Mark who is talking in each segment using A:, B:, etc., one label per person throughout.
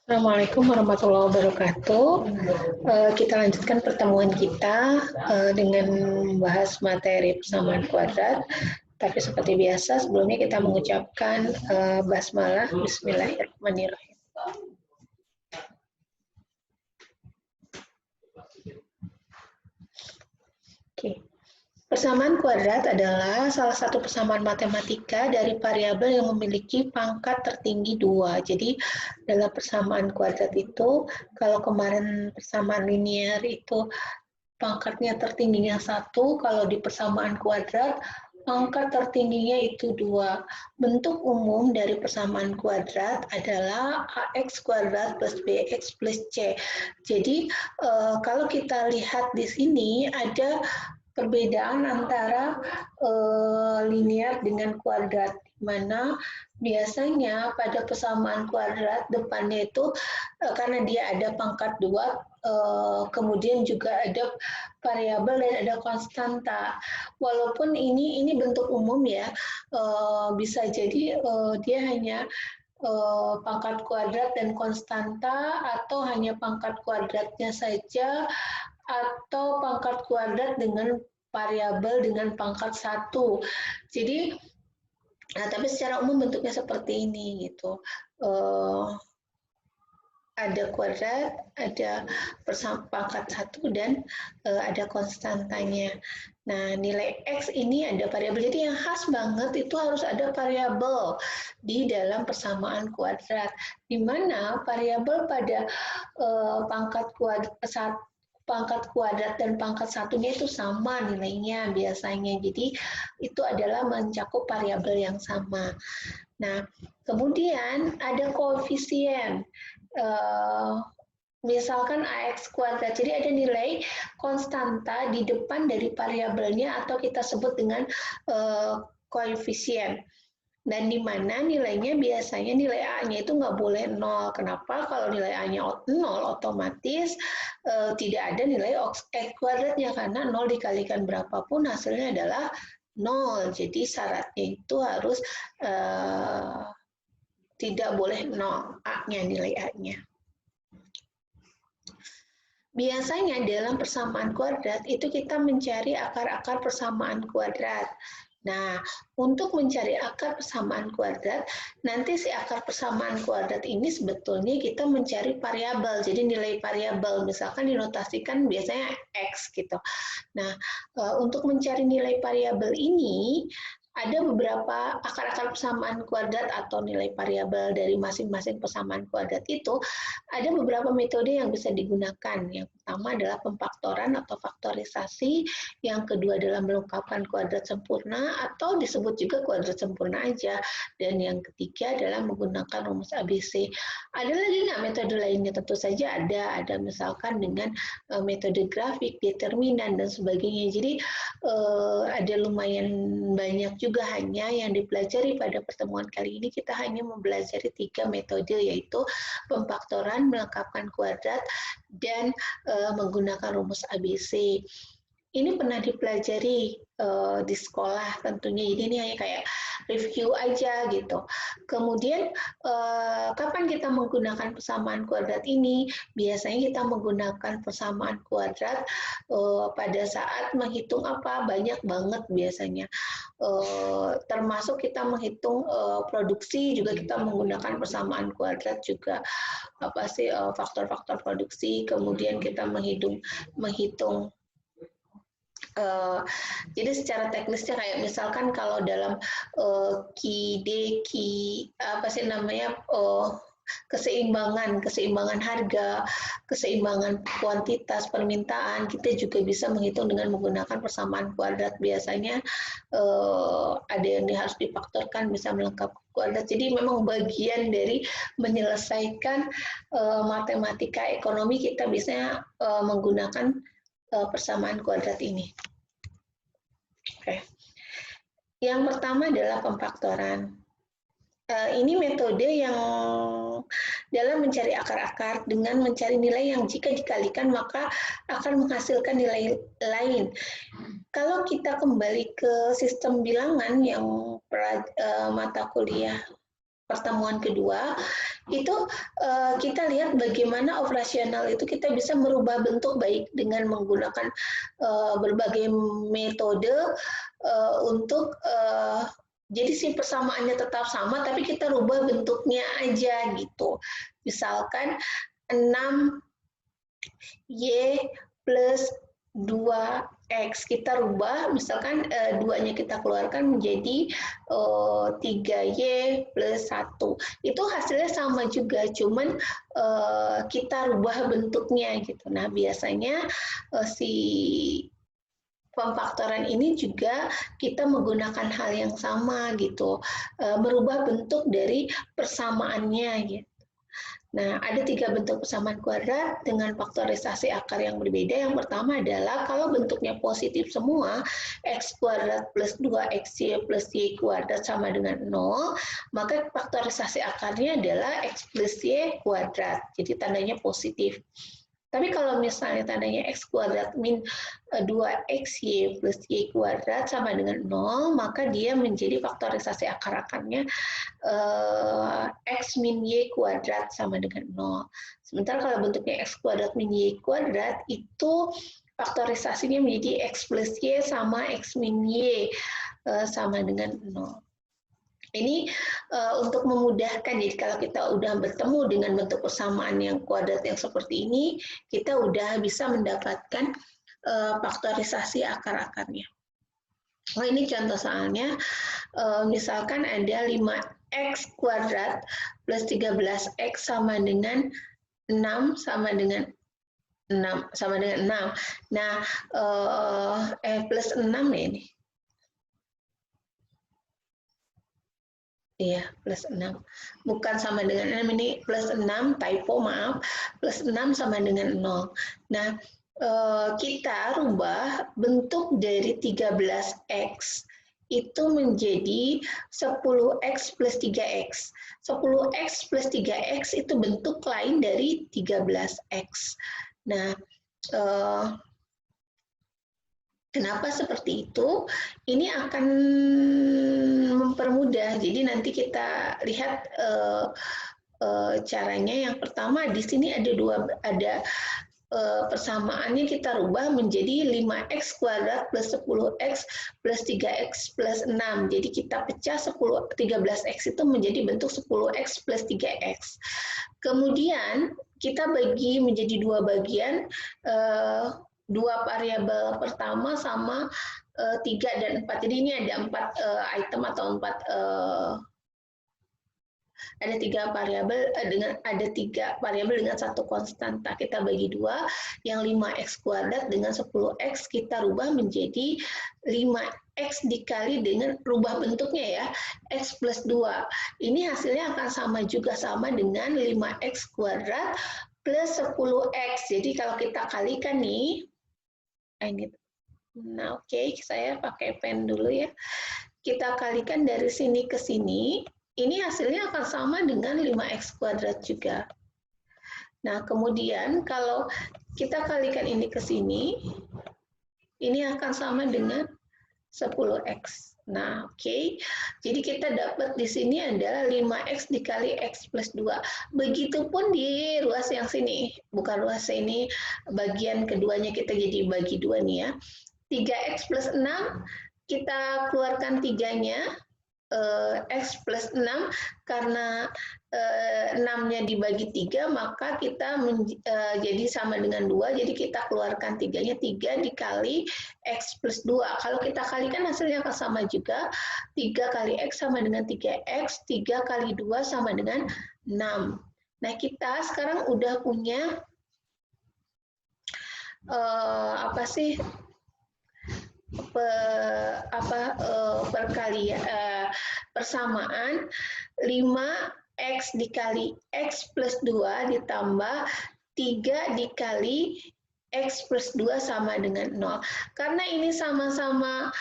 A: Assalamualaikum warahmatullahi wabarakatuh. Kita lanjutkan pertemuan kita dengan membahas materi persamaan kuadrat. Tapi seperti biasa, sebelumnya kita mengucapkan basmalah, Bismillahirrahmanirrahim. Oke. Persamaan kuadrat adalah salah satu persamaan matematika dari variabel yang memiliki pangkat tertinggi 2. Jadi dalam persamaan kuadrat itu, kalau kemarin persamaan linear itu pangkatnya tertingginya 1, kalau di persamaan kuadrat pangkat tertingginya itu 2. Bentuk umum dari persamaan kuadrat adalah ax kuadrat plus bx plus c. Jadi kalau kita lihat di sini ada perbedaan antara linear dengan kuadrat, di mana biasanya pada persamaan kuadrat depannya itu karena dia ada pangkat 2, kemudian juga ada variabel dan ada konstanta. Walaupun ini bentuk umum ya, bisa jadi dia hanya pangkat kuadrat dan konstanta, atau hanya pangkat kuadratnya saja, atau pangkat kuadrat dengan variabel dengan pangkat 1. Jadi, tapi secara umum bentuknya seperti ini gitu. Ada kuadrat, ada pangkat 1, dan ada konstantanya. Nah, nilai X ini ada variabel. Jadi yang khas banget itu harus ada variabel di dalam persamaan kuadrat, di mana variabel pada pangkat kuadrat dan pangkat satunya itu sama nilainya biasanya. Jadi itu adalah mencakup variabel yang sama. Nah, kemudian ada koefisien. Misalkan AX kuadrat, jadi ada nilai konstanta di depan dari variabelnya, atau kita sebut dengan koefisien. Dan di mana nilainya biasanya nilai A-nya itu nggak boleh 0. Kenapa? Kalau nilai A-nya 0, otomatis tidak ada nilai X kuadratnya, karena 0 dikalikan berapapun hasilnya adalah 0. Jadi syaratnya itu harus tidak boleh 0, A-nya, nilai A-nya. Biasanya dalam persamaan kuadrat itu kita mencari akar-akar persamaan kuadrat. Nah, untuk mencari akar persamaan kuadrat, nanti si akar persamaan kuadrat ini sebetulnya kita mencari variabel. Jadi nilai variabel, misalkan dinotasikan biasanya X gitu. Nah, untuk mencari nilai variabel ini, ada beberapa akar-akar persamaan kuadrat atau nilai variabel dari masing-masing persamaan kuadrat itu, ada beberapa metode yang bisa digunakan. Yang pertama adalah pemfaktoran atau faktorisasi, yang kedua adalah melengkapkan kuadrat sempurna atau disebut juga kuadrat sempurna aja, dan yang ketiga adalah menggunakan rumus ABC. Ada lagi nggak metode lainnya? Tentu saja ada misalkan dengan metode grafik, determinan, dan sebagainya. Jadi ada lumayan banyak juga. Hanya yang dipelajari pada pertemuan kali ini, kita hanya mempelajari 3 metode, yaitu pemfaktoran, melengkapkan kuadrat, dan menggunakan rumus ABC. Ini pernah dipelajari di sekolah tentunya, jadi ini hanya kayak review aja gitu. Kemudian kapan kita menggunakan persamaan kuadrat ini? Biasanya kita menggunakan persamaan kuadrat pada saat menghitung apa? Banyak banget biasanya. Termasuk kita menghitung produksi juga kita menggunakan persamaan kuadrat juga. Apa sih faktor-faktor produksi, kemudian kita menghitung jadi secara teknisnya kayak misalkan kalau dalam keseimbangan harga, keseimbangan kuantitas, permintaan, kita juga bisa menghitung dengan menggunakan persamaan kuadrat. Biasanya ada yang harus difaktorkan, bisa melengkapi kuadrat. Jadi memang bagian dari menyelesaikan matematika ekonomi, kita bisa menggunakan persamaan kuadrat ini. Oke. Yang pertama adalah pemfaktoran. Ini metode yang dalam mencari akar-akar dengan mencari nilai yang jika dikalikan maka akan menghasilkan nilai lain. Kalau kita kembali ke sistem bilangan yang mata kuliah pertemuan kedua, itu kita lihat bagaimana operasional itu kita bisa merubah bentuk baik dengan menggunakan berbagai metode untuk jadi si persamaannya tetap sama, tapi kita rubah bentuknya aja gitu. Misalkan 6Y plus 2X, kita rubah, misalkan 2-nya kita keluarkan menjadi 3Y plus 1. Itu hasilnya sama juga, cuman kita rubah bentuknya gitu. Nah, biasanya si pemfaktoran ini juga kita menggunakan hal yang sama gitu, merubah bentuk dari persamaannya gitu. Nah, ada 3 bentuk persamaan kuadrat dengan faktorisasi akar yang berbeda. Yang pertama adalah kalau bentuknya positif semua, x kuadrat plus 2xy plus y kuadrat sama dengan 0, maka faktorisasi akarnya adalah x plus y kuadrat. Jadi tandanya positif. Tapi kalau misalnya tandanya x kuadrat min 2xy plus y kuadrat sama dengan 0, maka dia menjadi faktorisasi akar-akarnya x min y kuadrat sama dengan 0. Sementara kalau bentuknya x kuadrat min y kuadrat, itu faktorisasinya menjadi x plus y sama x min y sama dengan 0. Ini untuk memudahkan, jadi kalau kita udah bertemu dengan bentuk persamaan yang kuadrat yang seperti ini, kita udah bisa mendapatkan faktorisasi akar-akarnya. Oh, ini contoh soalnya, misalkan ada 5x kuadrat plus 13x sama dengan 6 sama dengan 6 sama dengan 6. Nah, plus 6 ya ini. Iya, plus 6. Bukan sama dengan 6, ini plus 6, typo, maaf. Plus 6 sama dengan 0. Nah, kita rubah bentuk dari 13x itu menjadi 10x plus 3x. 10x plus 3x itu bentuk lain dari 13x. Nah, kenapa seperti itu? Ini akan mempermudah. Jadi nanti kita lihat caranya. Yang pertama di sini ada persamaannya kita rubah menjadi 5x kuadrat plus 10x plus 3x plus 6. Jadi kita pecah 13x itu menjadi bentuk 10x plus 3x. Kemudian kita bagi menjadi 2 bagian, 2 variabel pertama sama 3 dan 4. Jadi ini ada 4 item atau 4 ada 3 variabel ada 3 variabel dengan 1 konstanta. Kita bagi 2, yang 5x kuadrat dengan 10x kita rubah menjadi 5x dikali dengan rubah bentuknya ya, x plus 2. Ini hasilnya akan sama juga, sama dengan 5x kuadrat plus 10x. Jadi kalau kita kalikan nih, nah oke, saya pakai pen dulu ya. Kita kalikan dari sini ke sini, ini hasilnya akan sama dengan 5x kuadrat juga. Nah, kemudian kalau kita kalikan ini ke sini, ini akan sama dengan 10x. Nah, oke. Jadi kita dapat di sini adalah 5x dikali x plus 2. Begitupun di ruas yang sini. Bukan ruas ini, bagian keduanya kita jadi bagi 2 nih ya. 3x plus 6, kita keluarkan 3-nya, x plus 6, karena 6-nya dibagi 3, maka kita jadi sama dengan 2, jadi kita keluarkan 3-nya, 3 dikali x plus 2. Kalau kita kalikan hasilnya akan sama juga, 3 kali x sama dengan 3x, 3 kali 2 sama dengan 6. Nah, kita sekarang udah punya persamaan 5x dikali x plus 2 ditambah 3 dikali x plus 2 sama dengan 0. Karena ini sama-sama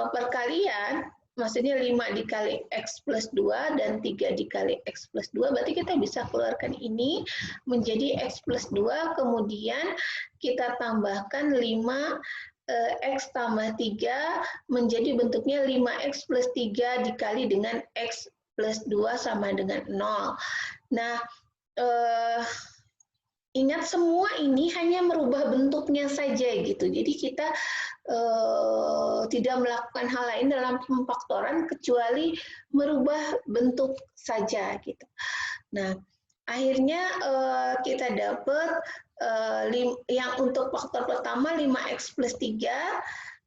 A: perkalian, maksudnya 5 dikali x plus 2 dan 3 dikali x plus 2, berarti kita bisa keluarkan ini menjadi x plus 2, kemudian kita tambahkan 5 x tambah 3 menjadi bentuknya 5x plus 3 dikali dengan x plus 2 sama dengan 0. Nah, ingat semua ini hanya merubah bentuknya saja gitu. Jadi kita tidak melakukan hal lain dalam pemfaktoran kecuali merubah bentuk saja gitu. Nah, akhirnya kita dapat yang untuk faktor pertama 5x plus 3,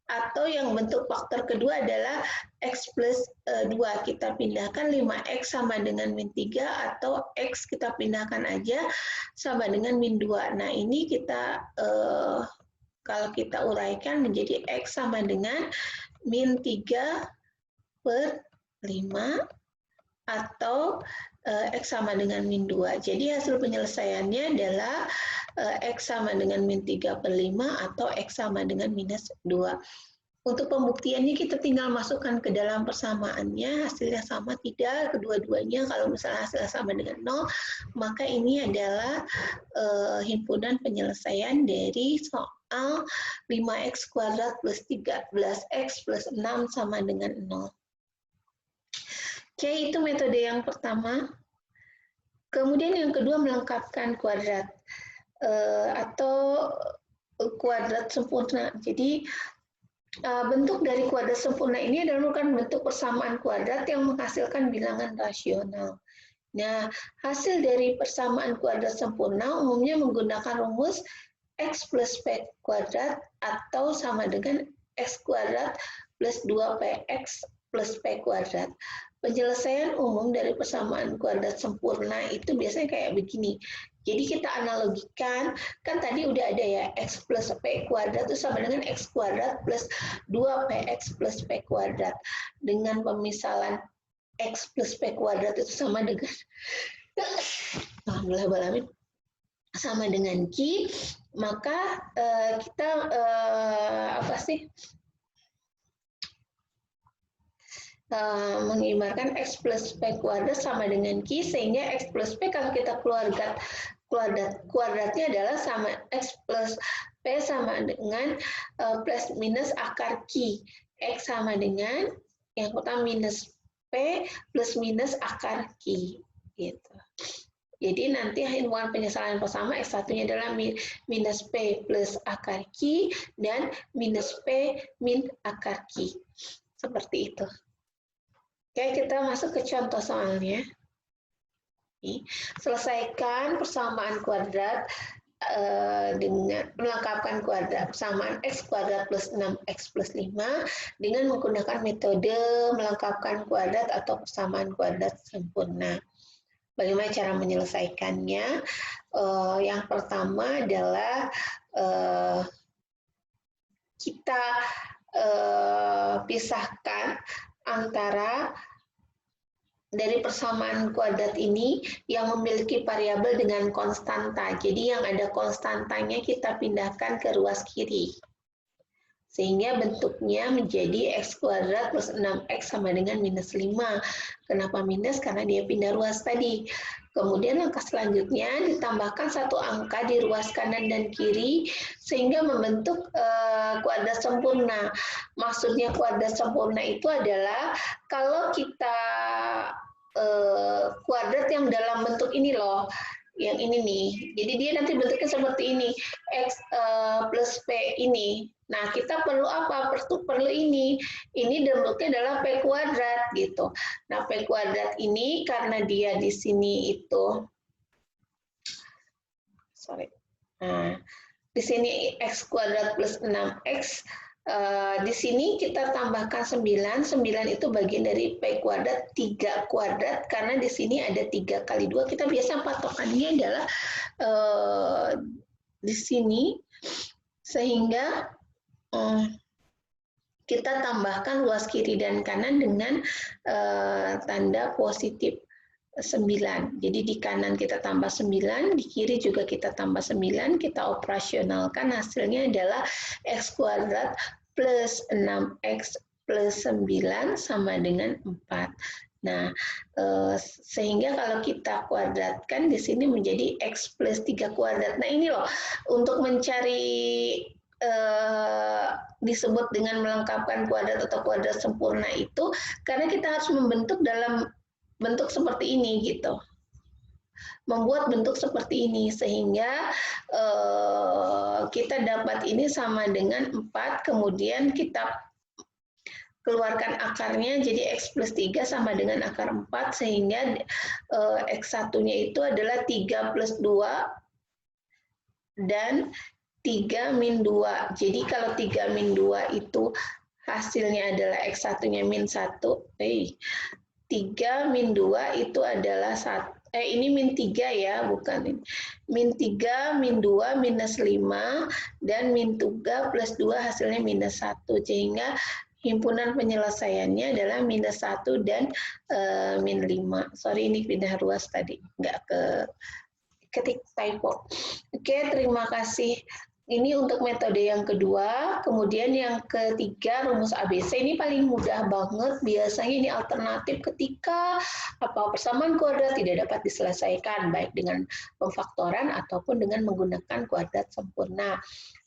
A: atau yang bentuk faktor kedua adalah x plus 2. Kita pindahkan 5x sama dengan min 3, atau x kita pindahkan aja sama dengan min 2. Nah, ini kita kalau kita uraikan menjadi x sama dengan min 3 per 5, atau x sama dengan min 2. Jadi hasil penyelesaiannya adalah x sama dengan min 3 per 5, atau x sama dengan minus 2. Untuk pembuktiannya kita tinggal masukkan ke dalam persamaannya, hasilnya sama tidak, kedua-duanya kalau misalnya hasilnya sama dengan 0, maka ini adalah himpunan penyelesaian dari soal 5x kuadrat plus 13x plus 6 sama dengan 0. Oke, itu metode yang pertama. Kemudian yang kedua melengkapkan kuadrat atau kuadrat sempurna. Jadi bentuk dari kuadrat sempurna ini adalah merupakan bentuk persamaan kuadrat yang menghasilkan bilangan rasional. Nah, hasil dari persamaan kuadrat sempurna umumnya menggunakan rumus x plus p kuadrat atau sama dengan x kuadrat plus 2px plus p kuadrat. Penyelesaian umum dari persamaan kuadrat sempurna itu biasanya kayak begini. Jadi kita analogikan, kan tadi udah ada ya, x plus p kuadrat itu sama dengan x kuadrat plus 2px plus p kuadrat. Dengan pemisalan x plus p kuadrat itu sama dengan, alhamdulillah, sama dengan q, maka kita mengibaratkan x plus p kuadrat sama dengan q, sehingga x plus p kalau kita kuadratnya adalah sama x plus p sama dengan plus minus akar q. X sama dengan yang pertama minus p plus minus akar q. Gitu. Jadi nanti himpunan penyelesaian bersama x1-nya adalah minus p plus akar q dan minus p min akar q. Seperti itu. Oke, kita masuk ke contoh soalnya. Selesaikan persamaan kuadrat dengan melengkapkan kuadrat persamaan x kuadrat plus 6x plus 5 dengan menggunakan metode melengkapkan kuadrat atau persamaan kuadrat sempurna. Bagaimana cara menyelesaikannya? Yang pertama adalah kita pisahkan antara dari persamaan kuadrat ini yang memiliki variabel dengan konstanta. Jadi yang ada konstantanya kita pindahkan ke ruas kiri. Sehingga bentuknya menjadi x kuadrat plus 6x sama dengan minus 5. Kenapa minus? Karena dia pindah ruas tadi. Kemudian langkah selanjutnya ditambahkan satu angka di ruas kanan dan kiri sehingga membentuk kuadrat sempurna. Maksudnya kuadrat sempurna itu adalah kalau kita kuadrat yang dalam bentuk ini loh, yang ini nih. Jadi dia nanti bentuknya seperti ini, x plus p ini. Nah, kita perlu apa? Perlu ini. Ini bentuknya adalah p kuadrat gitu. Nah, p kuadrat ini karena dia di sini itu, Nah, di sini x kuadrat plus 6x. Di sini kita tambahkan 9. 9 itu bagian dari p kuadrat 3 kuadrat karena di sini ada 3 kali 2. Kita biasa patokannya adalah di sini sehingga kita tambahkan ruas kiri dan kanan dengan tanda positif 9. Jadi di kanan kita tambah 9, di kiri juga kita tambah 9, kita operasionalkan hasilnya adalah x kuadrat plus 6x plus 9 sama dengan 4. Nah, sehingga kalau kita kuadratkan di sini menjadi x plus 3 kuadrat. Nah, ini loh, untuk mencari disebut dengan melengkapkan kuadrat atau kuadrat sempurna itu, karena kita harus membentuk dalam bentuk seperti ini gitu. Membuat bentuk seperti ini sehingga kita dapat ini sama dengan 4, kemudian kita keluarkan akarnya jadi X plus 3 sama dengan akar 4 sehingga X1-nya itu adalah 3 plus 2 dan 3 min 2. Jadi kalau 3 min 2 itu hasilnya adalah X1-nya min 1. 3 min 2 itu adalah 1. Ini min 3 ya, bukan ini. Min 3, min 2, minus 5, dan min 3 plus 2 hasilnya minus 1. Sehingga himpunan penyelesaiannya adalah minus 1 dan min 5. Sorry, ini pindah ruas tadi, nggak ketik typo. Oke, terima kasih. Ini untuk metode yang kedua. Kemudian yang ketiga, rumus ABC ini paling mudah banget. Biasanya ini alternatif ketika persamaan kuadrat tidak dapat diselesaikan, baik dengan pemfaktoran ataupun dengan menggunakan kuadrat sempurna.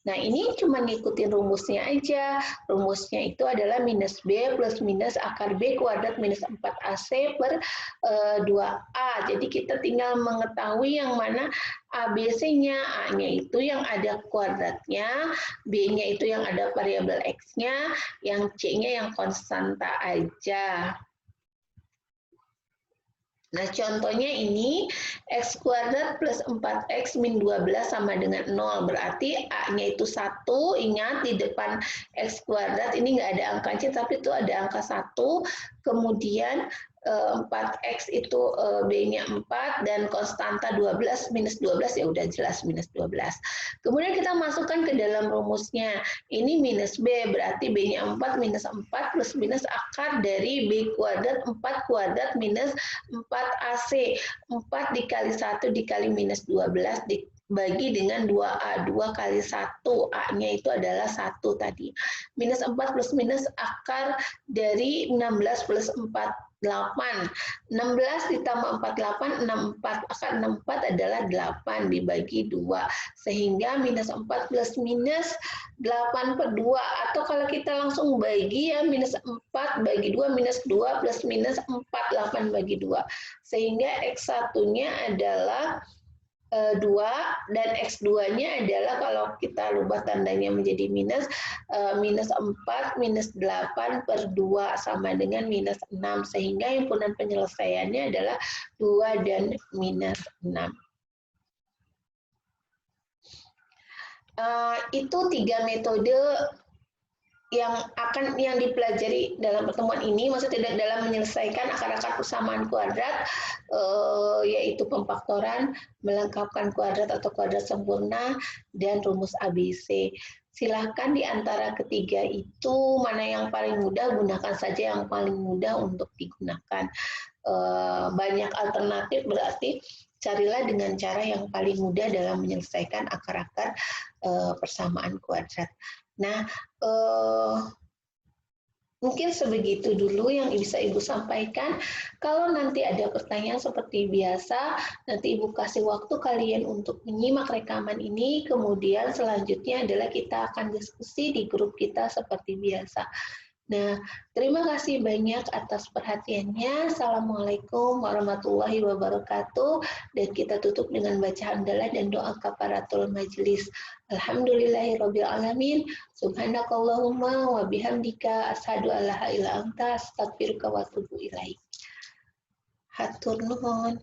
A: Nah, ini cuma ngikutin rumusnya aja. Rumusnya itu adalah minus B plus minus akar B kuadrat minus 4AC per 2A. Jadi kita tinggal mengetahui yang mana ABC-nya, A-nya itu yang ada kuadratnya, B-nya itu yang ada variabel X-nya, yang C-nya yang konstanta aja. Nah, contohnya ini X kuadrat plus 4X min 12 sama dengan 0. Berarti A-nya itu 1. Ingat, di depan X kuadrat ini nggak ada angkanya, tapi itu ada angka 1. Kemudian 4X itu B-nya 4, dan konstanta 12, minus 12, ya udah jelas minus 12. Kemudian kita masukkan ke dalam rumusnya. Ini minus B, berarti B-nya 4, minus 4, plus minus akar dari B kuadrat 4 kuadrat minus 4AC. 4 dikali 1 dikali minus 12 dibagi dengan 2A. 2 kali 1, A-nya itu adalah 1 tadi. Minus 4 plus minus akar dari 16 plus 4. 8. 16 ditambah 48, 64. Akar 64 adalah 8 dibagi 2. Sehingga minus 4 plus minus 8 per 2. Atau kalau kita langsung bagi ya, minus 4 bagi 2, minus 2 plus minus 4, 8 bagi 2. Sehingga X1-nya adalah 2, dan X2-nya adalah kalau kita rubah tandanya menjadi minus, minus 4 minus 8 per 2 sama dengan minus 6. Sehingga himpunan penyelesaiannya adalah 2 dan minus 6. Itu 3 metode yang dipelajari dalam pertemuan ini, maksudnya dalam menyelesaikan akar-akar persamaan kuadrat, yaitu pemfaktoran, melengkapkan kuadrat atau kuadrat sempurna, dan rumus ABC. Silahkan di antara ketiga itu mana yang paling mudah, gunakan saja yang paling mudah untuk digunakan. Banyak alternatif, berarti carilah dengan cara yang paling mudah dalam menyelesaikan akar-akar persamaan kuadrat. Nah, mungkin sebegitu dulu yang bisa Ibu sampaikan. Kalau nanti ada pertanyaan seperti biasa, nanti Ibu kasih waktu kalian untuk menyimak rekaman ini, kemudian selanjutnya adalah kita akan diskusi di grup kita seperti biasa. Nah, terima kasih banyak atas perhatiannya. Assalamualaikum warahmatullahi wabarakatuh. Dan kita tutup dengan baca hamdalah dan doa kafaratul majelis. Alhamdulillahirabbil alamin. Subhanakallahumma wa bihamdika asyhadu an la ilaha illa anta astaghfiruka wa atubu ilaik. Hatur nuhun.